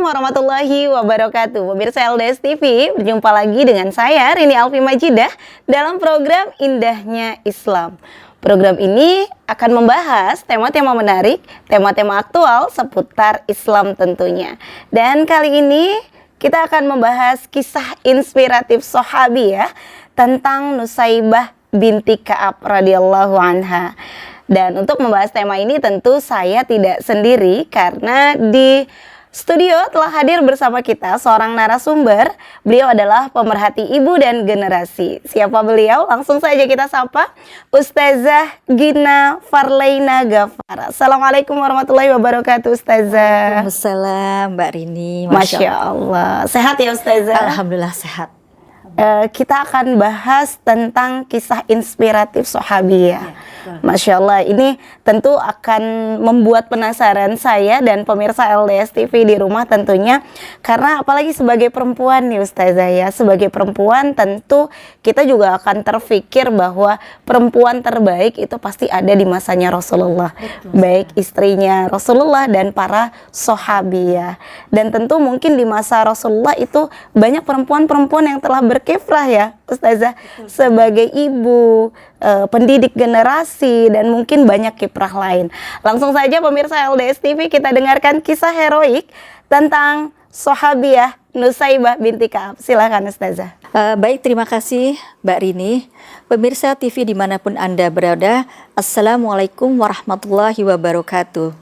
Assalamualaikum warahmatullahi wabarakatuh. Pemirsa LDS TV, berjumpa lagi dengan saya Rini Alfi Majidah dalam program Indahnya Islam. Program ini akan membahas tema-tema menarik, tema-tema aktual seputar Islam tentunya. Dan kali ini kita akan membahas kisah inspiratif sahabi ya, tentang Nusaibah binti Ka'ab radhiyallahu anha. Dan untuk membahas tema ini tentu saya tidak sendiri, karena di studio telah hadir bersama kita seorang narasumber. Beliau adalah pemerhati ibu dan generasi. Siapa beliau? Langsung saja kita sapa Ustazah Gina Farleina Gafar. Assalamualaikum warahmatullahi wabarakatuh, Ustazah. Waalaikumsalam, Mbak Rini. Masya Allah. Sehat ya Ustazah? Alhamdulillah sehat. Kita akan bahas tentang kisah inspiratif sahabiyah. Masya Allah, ini tentu akan membuat penasaran saya dan pemirsa LDS TV di rumah tentunya. Karena apalagi sebagai perempuan nih Ustazah ya, sebagai perempuan tentu kita juga akan terfikir bahwa perempuan terbaik itu pasti ada di masanya Rasulullah. Baik istrinya Rasulullah dan para sahabiyah. Dan tentu mungkin di masa Rasulullah itu banyak perempuan-perempuan yang telah berkiprah ya Ustazah, sebagai ibu, pendidik generasi, dan mungkin banyak kiprah lain. Langsung saja pemirsa LDS TV, kita dengarkan kisah heroik tentang sahabiah Nusaibah binti Ka'ab. Silakan Ustazah. Baik, terima kasih Mbak Rini. Pemirsa TV dimanapun Anda berada, Assalamualaikum warahmatullahi wabarakatuh.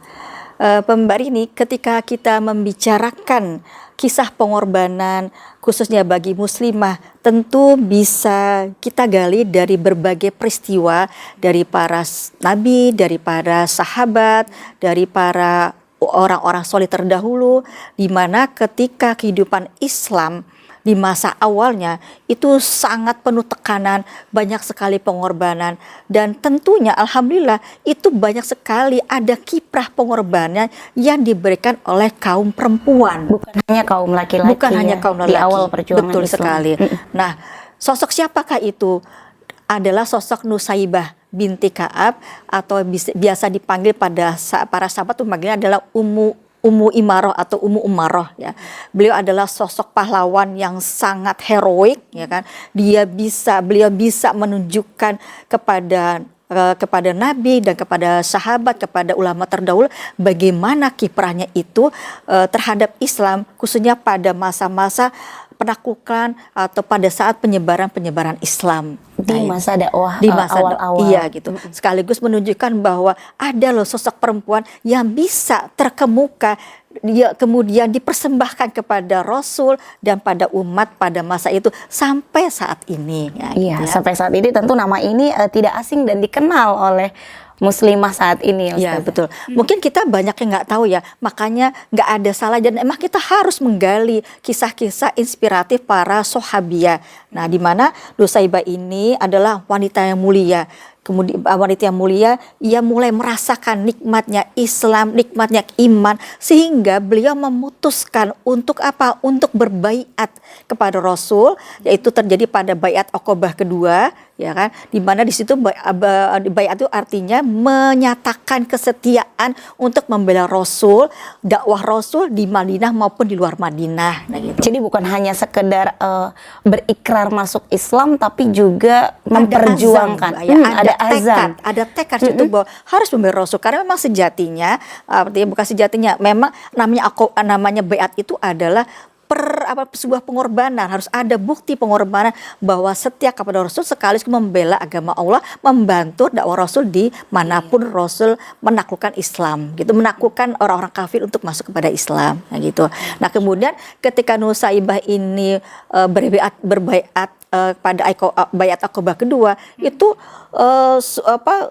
Mbak Rini, ketika kita membicarakan kisah pengorbanan khususnya bagi muslimah, tentu bisa kita gali dari berbagai peristiwa, dari para nabi, dari para sahabat, dari para orang-orang soleh terdahulu, di mana ketika kehidupan Islam di masa awalnya itu sangat penuh tekanan, banyak sekali pengorbanan, dan tentunya alhamdulillah itu banyak sekali ada kiprah pengorbanan yang diberikan oleh kaum perempuan, bukan hanya kaum laki-laki, bukan hanya kaum laki-laki, di awal perjuangan betul Islam. Sekali. Nah, sosok siapakah itu? Adalah sosok Nusaibah binti Ka'ab, atau biasa dipanggil pada para sahabat memanggilnya adalah Ummu Imaroh atau Ummu Umaroh ya. Beliau adalah sosok pahlawan yang sangat heroik ya kan. Beliau bisa menunjukkan kepada Nabi dan kepada sahabat, kepada ulama terdahulu bagaimana kiprahnya itu terhadap Islam, khususnya pada masa-masa penaklukan atau pada saat penyebaran Islam di masa dakwah, di masa awal-awal. Iya gitu. Sekaligus menunjukkan bahwa ada loh sosok perempuan yang bisa terkemuka, dia kemudian dipersembahkan kepada Rasul dan pada umat pada masa itu sampai saat ini. Ya, iya, gitu ya. Sampai saat ini tentu nama ini tidak asing dan dikenal oleh muslimah saat ini. Ya betul. Mungkin kita banyak yang nggak tahu ya, makanya nggak ada salah dan emang kita harus menggali kisah-kisah inspiratif para sahabiah. Nah, di mana Nusaibah ini adalah wanita yang mulia. Kemudian wanita yang mulia, ia mulai merasakan nikmatnya Islam, nikmatnya iman, sehingga beliau memutuskan untuk apa? Untuk berbaiat kepada Rasul, yaitu terjadi pada baiat Aqobah kedua, ya kan? Di mana di situ baiat itu artinya menyatakan kesetiaan untuk membela Rasul, dakwah Rasul di Madinah maupun di luar Madinah. Nah, gitu. Jadi bukan hanya sekedar berikrar masuk Islam, tapi juga memperjuangkan. Ada tekad itu bahwa harus membela Rasul, karena memang sejatinya, artinya bukan sejatinya, memang namanya baiat itu adalah sebuah pengorbanan, harus ada bukti pengorbanan bahwa setia kepada Rasul sekaligus membela agama Allah, membantu dakwah Rasul di manapun Rasul menaklukkan Islam, gitu, menaklukkan orang-orang kafir untuk masuk kepada Islam, nah, gitu. Nah, kemudian ketika Nusaibah ini berbaiat pada baiat Aqobah kedua itu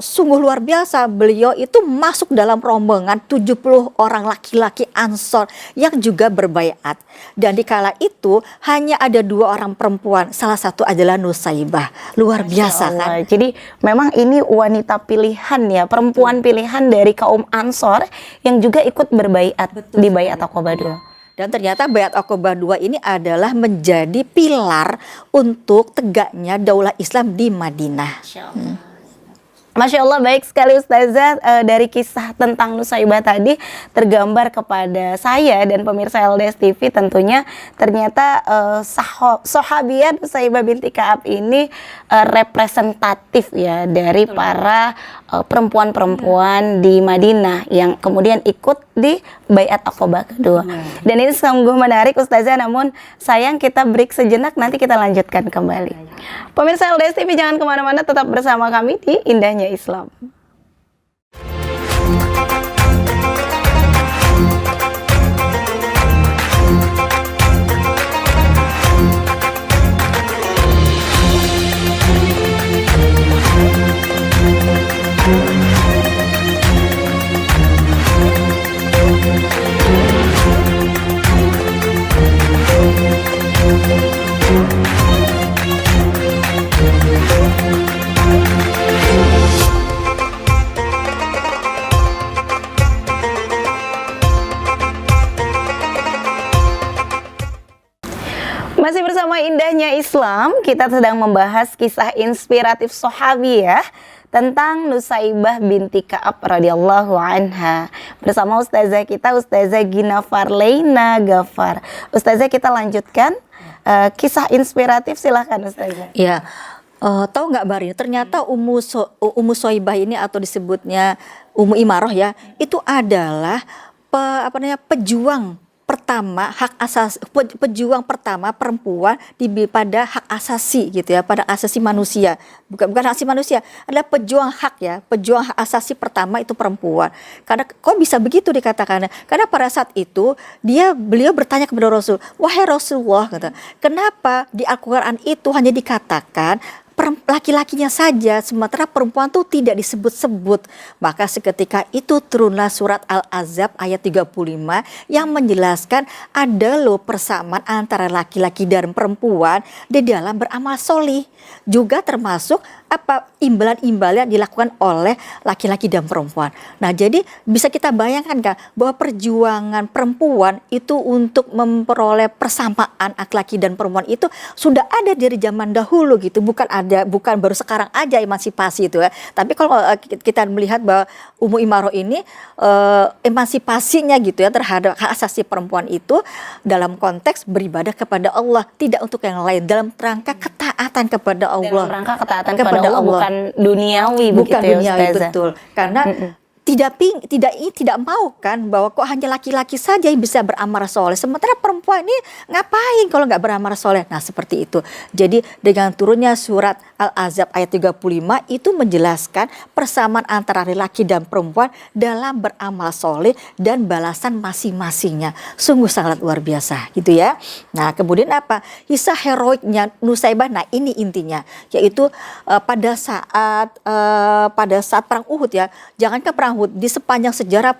sungguh luar biasa. Beliau itu masuk dalam rombongan 70 orang laki-laki Ansor yang juga berbaiat, dan di kala itu hanya ada 2 orang perempuan, salah satu adalah Nusaibah. Luar biasa kan. Jadi memang ini wanita pilihan ya, perempuan pilihan dari kaum Ansor yang juga ikut berbaiat di baiat Aqobah 2. Dan ternyata baiat Aqobah 2 ini adalah menjadi pilar untuk tegaknya daulah Islam di Madinah. Masya Allah, baik sekali Ustazah. Dari kisah tentang Nusaibah tadi tergambar kepada saya dan pemirsa LDS TV tentunya ternyata sahabiah Nusaibah binti Ka'ab ini representatif ya dari para perempuan-perempuan di Madinah yang kemudian ikut di Baiat Aqabah kedua. Dan ini sungguh menarik Ustazah, namun sayang kita break sejenak, nanti kita lanjutkan kembali. Pemirsa LDS TV jangan kemana-mana, tetap bersama kami di Indahnya Islam. Masih bersama Indahnya Islam, kita sedang membahas kisah inspiratif sahabiyah tentang Nusaibah binti Ka'ab radhiyallahu anha. Bersama Ustazah kita, Ustazah Gina Farleina Gafar. Ustazah, kita lanjutkan kisah inspiratif, silahkan Ustazah. Ya, tahu nggak Bari? Ternyata Ummu Soibah ini atau disebutnya Ummu Imaroh ya, itu adalah pejuang pertama hak asasi, pejuang pertama perempuan pada hak asasi gitu ya, pada asasi manusia, bukan hak asasi manusia, adalah pejuang hak ya, pejuang hak asasi pertama itu perempuan. Karena kok bisa begitu dikatakan? Karena pada saat itu beliau bertanya kepada Rasul, wahai Rasulullah, kata, kenapa di Al-Quran itu hanya dikatakan laki-lakinya saja, sementara perempuan tuh tidak disebut-sebut. Maka seketika itu turunlah surat Al-Ahzab ayat 35 yang menjelaskan ada loh persamaan antara laki-laki dan perempuan di dalam beramal solih. Juga termasuk imbalan-imbalan yang dilakukan oleh laki-laki dan perempuan. Nah, jadi bisa kita bayangkan kan bahwa perjuangan perempuan itu untuk memperoleh persamaan laki-laki dan perempuan itu sudah ada dari zaman dahulu gitu, bukan baru sekarang aja emansipasi itu ya. Tapi kalau kita melihat bahwa Ummu Imaroh ini emansipasinya gitu ya terhadap hak asasi perempuan itu dalam konteks beribadah kepada Allah, tidak untuk yang lain, dalam rangka ketaatan kepada Allah. Dalam rangka ketaatan kepada Allah, bukan duniawi, bukan begitu duniawi, ya Ustazah. betul. Karena tidak mau kan bahwa kok hanya laki-laki saja yang bisa beramal soleh, sementara perempuan ini ngapain kalau nggak beramal soleh. Nah, seperti itu. Jadi dengan turunnya surat Al-Ahzab ayat 35 itu menjelaskan persamaan antara laki dan perempuan dalam beramal soleh dan balasan masing-masingnya. Sungguh sangat luar biasa gitu ya. Nah, kemudian apa? Kisah heroiknya Nusaibah. Nah, ini intinya, yaitu pada saat perang Uhud ya. Jangankan perang Uhud, di sepanjang sejarah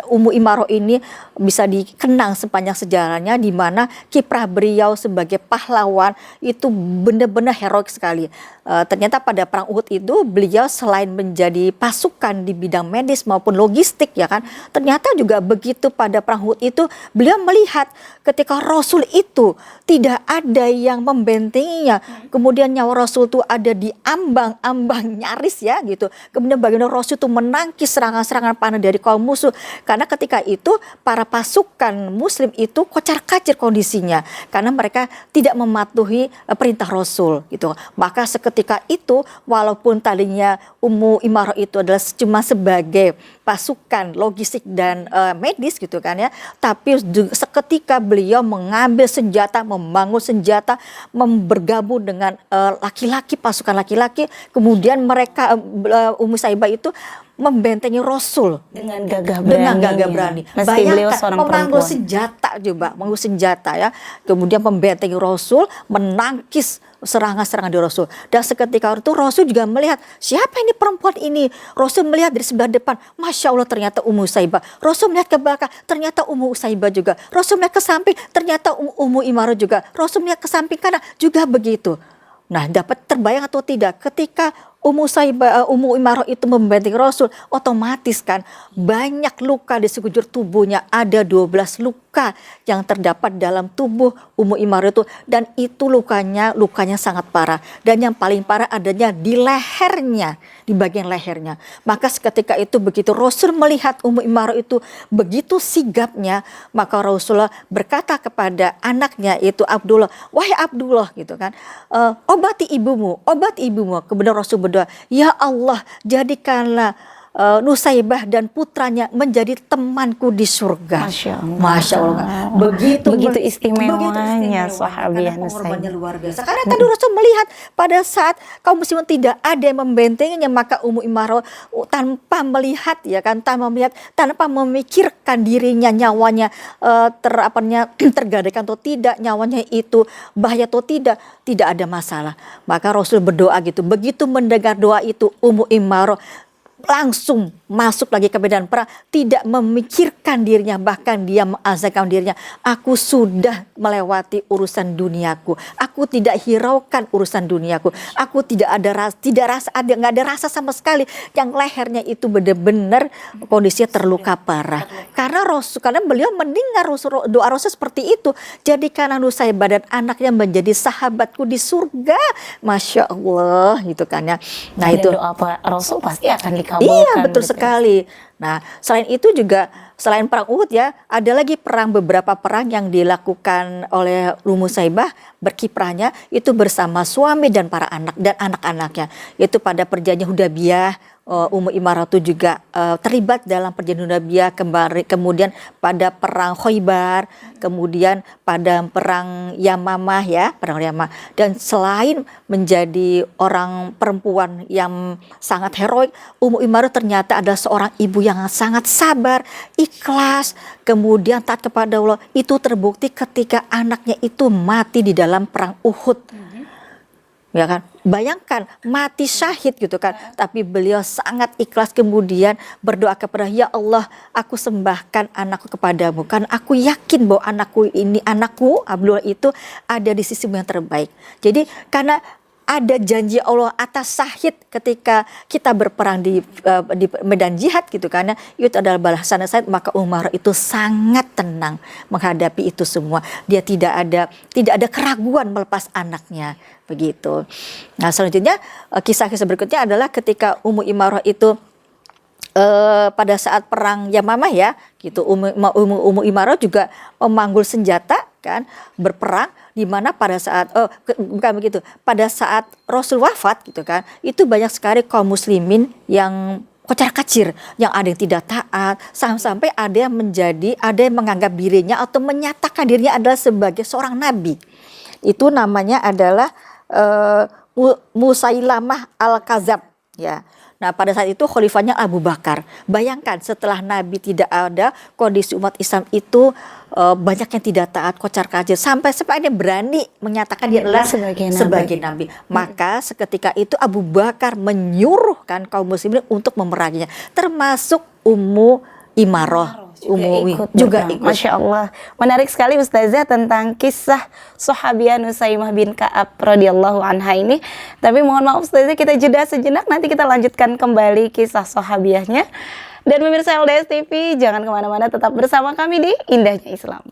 Ummu Imaroh ini bisa dikenang sepanjang sejarahnya, di mana kiprah beliau sebagai pahlawan itu benar-benar heroik sekali. Ternyata pada perang Uhud itu beliau selain menjadi pasukan di bidang medis maupun logistik ya kan, ternyata juga begitu pada perang Uhud itu beliau melihat ketika Rasul itu tidak ada yang membentenginya, kemudian nyawa Rasul itu ada di ambang-ambang nyaris ya gitu. Kemudian bagaimana Rasul itu menangkis serangan-serangan panah dari kaum musuh, karena ketika itu para pasukan muslim itu kocar-kacir kondisinya karena mereka tidak mematuhi perintah Rasul gitu. Maka seketika itu walaupun tadinya Ummu Imaroh itu adalah cuma sebagai pasukan logistik dan medis gitu kan ya, tapi seketika beliau mengambil senjata, membangun senjata, bergabung dengan laki-laki, pasukan laki-laki, kemudian mereka Ummu Saibah itu membentengi Rasul dengan gagah berani. Bayangkan memanggul senjata, coba manggul senjata ya, kemudian membentengi Rasul, menangkis serangan-serangan di Rasul. Dan seketika itu Rasul juga melihat siapa ini perempuan ini. Rasul melihat dari sebelah depan, Masya Allah ternyata Ummu Saibah. Rasul melihat ke belakang, ternyata Ummu Saibah juga. Rasul melihat ke samping, ternyata Ummu Imaroh juga. Rasul melihat ke samping kanan juga begitu. Nah, dapat terbayang atau tidak ketika Ummu Imaroh itu membentengi Rasul, otomatis kan banyak luka di sekujur tubuhnya, ada 12 luka luka yang terdapat dalam tubuh Ummu Imarah itu, dan itu lukanya sangat parah, dan yang paling parah adanya di lehernya, di bagian lehernya. Maka seketika itu begitu Rasul melihat Ummu Imarah itu begitu sigapnya, maka Rasulullah berkata kepada anaknya itu Abdullah, wahai Abdullah gitu kan, obati ibumu. Kemudian Rasul berdoa, ya Allah, jadikanlah Nusaibah dan putranya menjadi temanku di surga. Masya Allah. Begitu istimewanya sahabiah pengorbanannya Nusaibah. luar biasa. Karena tadi Rasul melihat pada saat kaum muslimin tidak ada yang membentenginya, maka Ummu Imarah tanpa melihat tanpa memikirkan dirinya, nyawanya tergadaikan atau tidak, nyawanya itu bahaya atau tidak ada masalah. Maka Rasul berdoa gitu. Begitu mendengar doa itu, Ummu Imarah langsung masuk lagi ke medan perang, tidak memikirkan dirinya, bahkan dia mengazakkan dirinya, aku sudah melewati urusan duniaku, aku tidak hiraukan urusan duniaku, aku nggak ada rasa sama sekali. Yang lehernya itu benar-benar kondisinya terluka parah, karena beliau mendengar doa Rasul seperti itu, jadikanlah Nusaibah dan anaknya menjadi sahabatku di surga. Masya Allah gitu kan ya. Nah Dan itu doa Rasul pasti akan dikabulkan. iya, betul gitu. sekali. Nah, selain itu juga, selain perang Uhud ya, ada lagi beberapa perang yang dilakukan oleh Ummu Saibah, berkiprahnya itu bersama suami dan para anak dan anak-anaknya. Itu pada perjanjian Hudaybiyah, Ummu Imarah itu juga terlibat dalam perjanjian Hudaybiyah, kemudian pada perang Khaybar, kemudian pada perang Yamamah ya, perang Yamamah. Dan selain menjadi orang perempuan yang sangat heroik, Ummu Imarah ternyata adalah seorang ibu yang sangat sabar, ikhlas, kemudian taat kepada Allah. Itu terbukti ketika anaknya itu mati di dalam perang Uhud. Ya kan, bayangkan mati syahid gitu kan, tapi beliau sangat ikhlas, kemudian berdoa kepada, ya Allah, aku sembahkan anakku kepadamu, karena aku yakin bahwa anakku Abdullah itu ada di sisimu yang terbaik. Jadi karena ada janji Allah atas syahid ketika kita berperang di medan jihad gitu, karena itu adalah balasan syahid, maka Umar itu sangat tenang menghadapi itu semua. Dia tidak ada keraguan melepas anaknya begitu. Nah, selanjutnya kisah-kisah berikutnya adalah ketika Ummu Imarah itu pada saat perang Yamamah ya gitu, Ummu Imarah juga memanggul senjata kan, berperang, di mana pada saat bukan begitu, pada saat Rasul wafat gitu kan, itu banyak sekali kaum muslimin yang kocar-kacir, yang ada yang tidak taat, sampai ada yang menganggap dirinya atau menyatakan dirinya adalah sebagai seorang nabi. Itu namanya adalah Musailamah Al-Kadzab ya. Nah, pada saat itu khalifahnya Abu Bakar. Bayangkan setelah Nabi tidak ada, kondisi umat Islam itu banyak yang tidak taat, kocar-kacir, sampai dia berani menyatakan dia adalah sebagai nabi. Maka seketika itu Abu Bakar menyuruhkan kaum muslimin untuk memeranginya, termasuk Ummu Imarah. Juga ikut. Masya Allah, menarik sekali Ustazah tentang kisah sahabiah Nusaimah bin Ka'ab radhiyallahu anha ini. Tapi mohon maaf Ustazah, kita jeda sejenak, nanti kita lanjutkan kembali kisah sahabiahnya. Dan pemirsa LDS TV, jangan kemana-mana, tetap bersama kami di Indahnya Islam.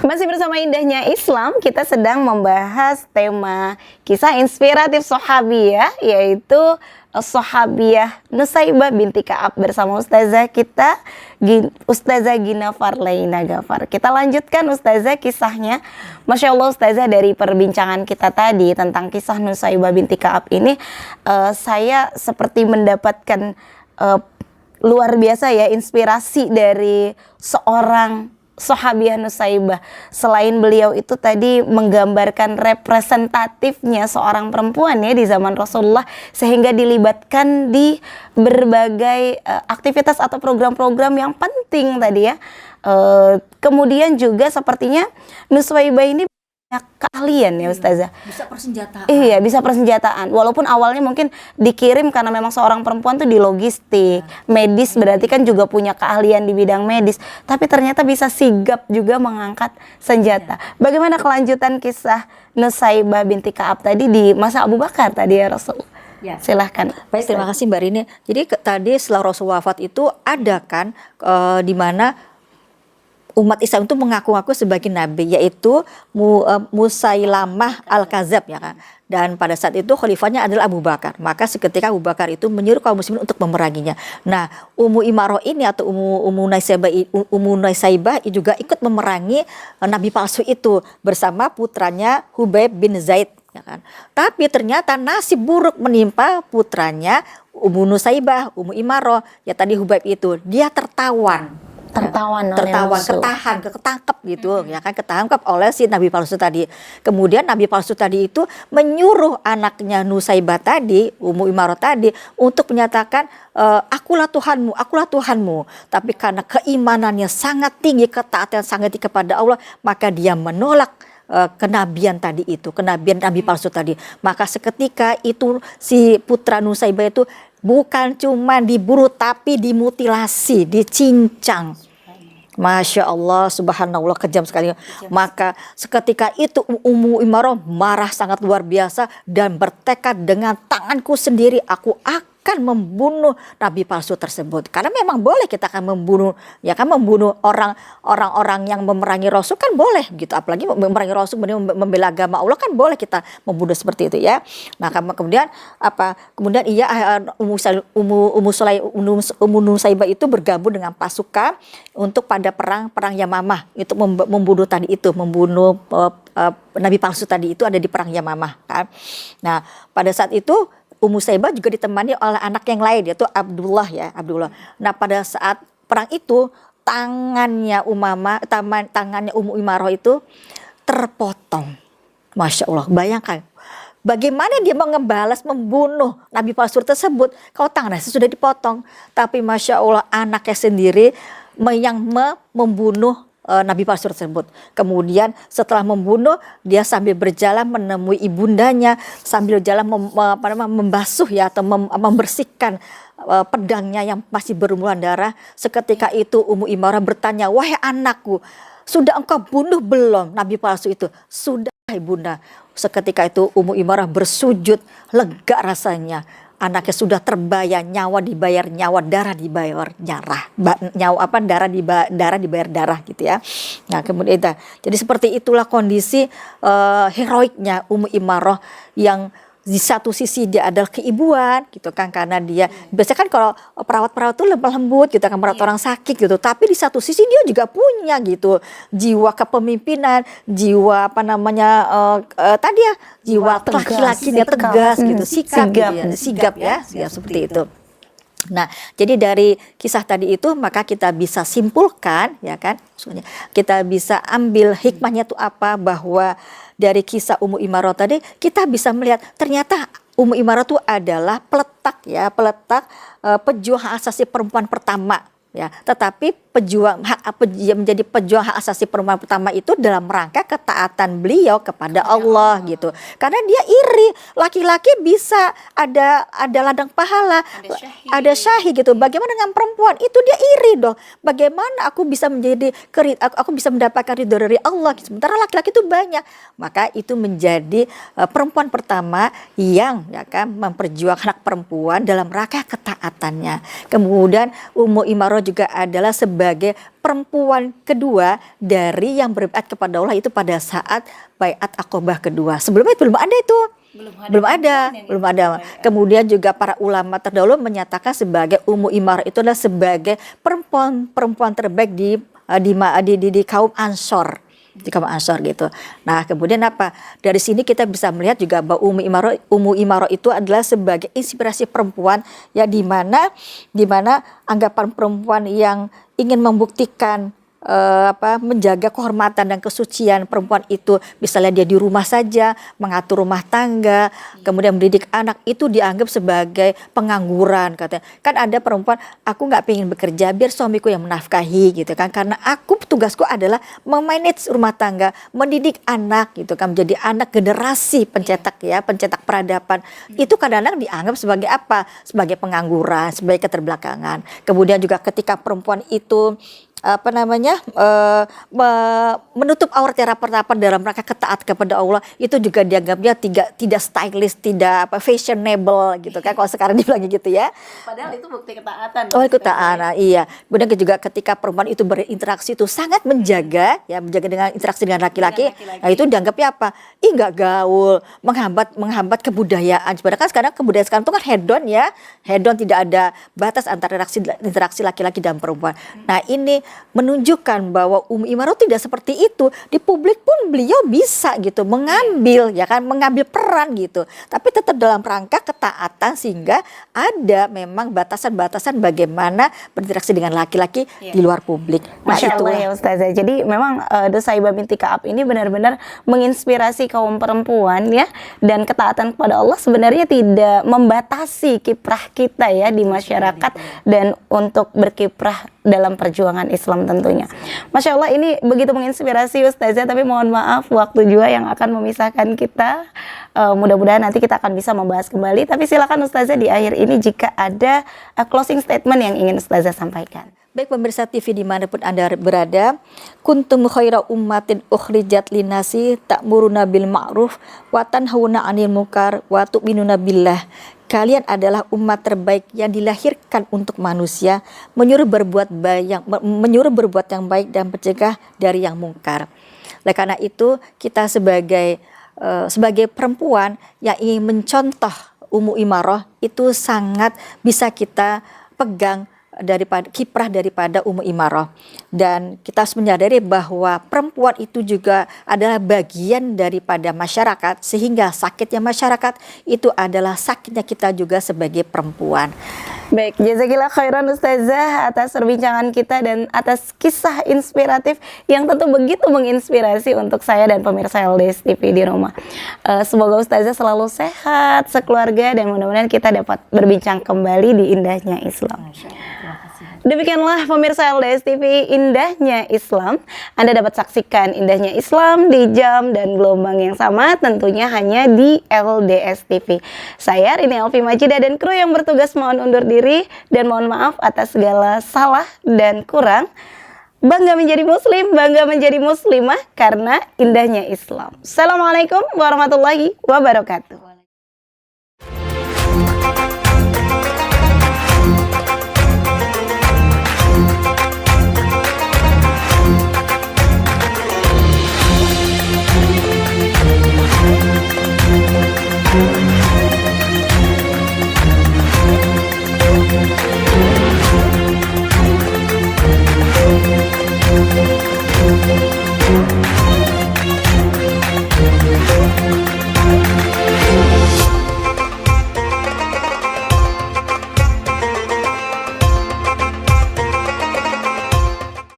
Masih bersama Indahnya Islam, kita sedang membahas tema kisah inspiratif sahabiah, yaitu sahabiah Nusaibah binti Ka'ab bersama Ustazah kita, Ustazah Gina Farlaina Gafar. Kita lanjutkan Ustazah kisahnya. Masya Allah Ustazah, dari perbincangan kita tadi tentang kisah Nusaibah binti Ka'ab ini, saya seperti mendapatkan luar biasa ya, inspirasi dari seorang Sahabiyah Nusaibah. Selain beliau itu tadi menggambarkan representatifnya seorang perempuan ya di zaman Rasulullah, sehingga dilibatkan di berbagai aktivitas atau program-program yang penting tadi ya. Kemudian juga sepertinya Nusaibah ini banyak keahlian ya Ustazah. Bisa persenjataan. Iya, bisa persenjataan. Walaupun awalnya mungkin dikirim karena memang seorang perempuan tuh di logistik, medis berarti kan juga punya keahlian di bidang medis. Tapi ternyata bisa sigap juga mengangkat senjata. Bagaimana kelanjutan kisah Nusaibah binti Ka'ab tadi di masa Abu Bakar tadi ya Rasul? Ya. Silahkan. Baik, terima kasih Mbak Rini. Jadi tadi setelah Rasul wafat itu ada kan di mana umat Islam itu mengaku-ngaku sebagai nabi, yaitu Musailamah Al-Kadzab ya kan. Dan pada saat itu khalifahnya adalah Abu Bakar. Maka seketika Abu Bakar itu menyuruh kaum muslimin untuk memeranginya. Nah, Ummu Imarah ini atau Ummu Nusaibah juga ikut memerangi nabi palsu itu bersama putranya Hubaib bin Zaid ya kan. Tapi ternyata nasib buruk menimpa putranya Ummu Nusaibah, Ummu Imarah ya tadi Hubaib itu. Dia tertawan, ketangkep gitu ya kan, ketangkep oleh si nabi palsu tadi. Kemudian nabi palsu tadi itu menyuruh anaknya Nusaibah tadi, Ummu Imarah tadi, untuk menyatakan akulah Tuhanmu. Tapi karena keimanannya sangat tinggi, ketaatan sangat tinggi kepada Allah, maka dia menolak kenabian tadi itu, kenabian nabi palsu tadi. Maka seketika itu si putra Nusaibah itu bukan cuma diburu tapi dimutilasi, dicincang. Masya Allah, subhanallah, kejam sekali. Maka seketika itu Ummu Imarah marah sangat luar biasa dan bertekad, dengan tanganku sendiri aku akan membunuh nabi palsu tersebut. Karena memang boleh kita akan membunuh, ya kan, membunuh orang-orang yang memerangi Rasul kan boleh gitu. Apalagi memerangi Rasul, membela agama Allah kan boleh kita membunuh seperti itu ya. Nah kemudian Kemudian Ummu Nusaibah itu bergabung dengan pasukan untuk pada perang Yamamah, itu membunuh tadi itu, membunuh nabi palsu tadi itu ada di perang Yamamah kan. Nah pada saat itu Ummu Saibah juga ditemani oleh anak yang lain, yaitu Abdullah. Nah pada saat perang itu tangannya Ummu Imarah itu terpotong. Masya Allah, bayangkan bagaimana dia mau ngebalas membunuh nabi palsu tersebut kalau tangannya sudah dipotong. Tapi Masya Allah, anaknya sendiri yang membunuh nabi palsu tersebut. Kemudian setelah membunuh, dia sambil berjalan menemui ibundanya, sambil jalan membasuh ya, atau membersihkan pedangnya yang masih berlumuran darah. Seketika itu Ummu Imarah bertanya, "Wahai anakku, sudah engkau bunuh belum nabi palsu itu?" "Sudah, ibunda." Seketika itu Ummu Imarah bersujud, lega rasanya. Anaknya sudah terbayar, nyawa dibayar nyawa, darah dibayar darah dibayar darah gitu ya. Nah kemudian jadi seperti itulah kondisi heroiknya Ummu Imarah, yang di satu sisi dia adalah keibuan gitu kan, karena dia biasanya kan kalau perawat-perawat itu lemah lembut gitu kan, merawat orang sakit gitu. Tapi di satu sisi dia juga punya gitu jiwa kepemimpinan, jiwa tadi ya, jiwa laki-laki, dia tegas gitu, sigap ya seperti itu. Nah, jadi dari kisah tadi itu maka kita bisa simpulkan ya kan, maksudnya kita bisa ambil hikmahnya itu apa, bahwa dari kisah Ummu Imarah tadi kita bisa melihat ternyata Ummu Imarah itu adalah peletak pejuang hak asasi perempuan pertama ya. Tetapi menjadi pejuang hak asasi perempuan pertama itu dalam rangka ketaatan beliau kepada Allah gitu. Karena dia iri, laki-laki bisa ada ladang pahala, ada syahid gitu. Bagaimana dengan perempuan? Itu dia iri dong. Bagaimana aku bisa mendapatkan ridho dari Allah, sementara laki-laki itu banyak. Maka itu menjadi perempuan pertama yang ya kan memperjuangkan hak perempuan dalam rangka ketaatannya. Kemudian Ummu Imarah juga adalah sebagai perempuan kedua dari yang berbaiat kepada Allah itu pada saat baiat Aqobah kedua. Sebelumnya belum ada itu. Belum ada. Kemudian juga para ulama terdahulu menyatakan sebagai Ummu Imarah itu adalah sebagai perempuan terbaik di kaum Ansor. Di kaum Ansor gitu. Nah kemudian dari sini kita bisa melihat juga bahwa Ummu Imarah itu adalah sebagai inspirasi perempuan ya, di mana anggapan perempuan yang ingin membuktikan menjaga kehormatan dan kesucian perempuan itu, misalnya dia di rumah saja mengatur rumah tangga, kemudian mendidik anak, itu dianggap sebagai pengangguran katanya. Kan ada perempuan, aku nggak pengen bekerja biar suamiku yang menafkahi gitu kan, karena aku tugasku adalah memanage rumah tangga, mendidik anak gitu kan, menjadi anak generasi pencetak pencetak peradaban. Itu kadang-kadang dianggap sebagai apa? Sebagai pengangguran, sebagai keterbelakangan. Kemudian juga ketika perempuan itu menutup auratnya rapat-rapat dalam rangka ketaat kepada Allah, itu juga dianggapnya tidak stylish, tidak fashionable gitu kan, kalau sekarang dibilangnya gitu ya. Padahal itu bukti ketaatan. Oh, ketaatan, iya. Kemudian juga ketika perempuan itu berinteraksi itu sangat menjaga dengan interaksi dengan laki-laki. Nah, itu dianggapnya apa? Ih, nggak gaul, menghambat kebudayaan. Sebenarnya kan sekarang kebudayaan sekarang itu kan hedon ya, hedon, tidak ada batas antara interaksi laki-laki dan perempuan. Nah, ini menunjukkan bahwa Imarah tidak seperti itu. Di publik pun beliau bisa gitu mengambil mengambil peran gitu. Tapi tetap dalam rangka ketaatan, sehingga ada memang batasan-batasan bagaimana berinteraksi dengan laki-laki di luar publik. Masya Allah ya Ustazah. Jadi memang Nusaibah binti Ka'ab ini benar-benar menginspirasi kaum perempuan ya, dan ketaatan kepada Allah sebenarnya tidak membatasi kiprah kita ya di masyarakat dan untuk berkiprah dalam perjuangan Islam tentunya. Masya Allah, ini begitu menginspirasi Ustazah, tapi mohon maaf waktu juga yang akan memisahkan kita. Mudah-mudahan nanti kita akan bisa membahas kembali, tapi silakan Ustazah di akhir ini jika ada closing statement yang ingin Ustazah sampaikan. Baik pemirsa TV dimanapun Anda berada, kuntum khaira ummatin ukhrijat linasi ta'muruna bil ma'ruf wa tanhauna 'anil munkar wa tu'minuna billah. Kalian adalah umat terbaik yang dilahirkan untuk manusia, menyuruh berbuat yang baik dan mencegah dari yang mungkar. Oleh karena itu, kita sebagai perempuan yang ingin mencontoh Imarah itu sangat bisa kita pegang kiprah daripada Imarah, dan kita harus menyadari bahwa perempuan itu juga adalah bagian daripada masyarakat, sehingga sakitnya masyarakat itu adalah sakitnya kita juga sebagai perempuan. Baik, jazakillah khairan Ustazah atas perbincangan kita dan atas kisah inspiratif yang tentu begitu menginspirasi untuk saya dan pemirsa LDS TV di rumah. Semoga Ustazah selalu sehat, sekeluarga, dan mudah-mudahan kita dapat berbincang kembali di indahnya Islam. Demikianlah pemirsa LDS TV, indahnya Islam. Anda dapat saksikan indahnya Islam di jam dan gelombang yang sama, tentunya hanya di LDS TV. Saya Rini Elvi Majidah dan kru yang bertugas mohon undur diri dan mohon maaf atas segala salah dan kurang. Bangga menjadi muslim, bangga menjadi muslimah karena indahnya Islam. Assalamualaikum warahmatullahi wabarakatuh.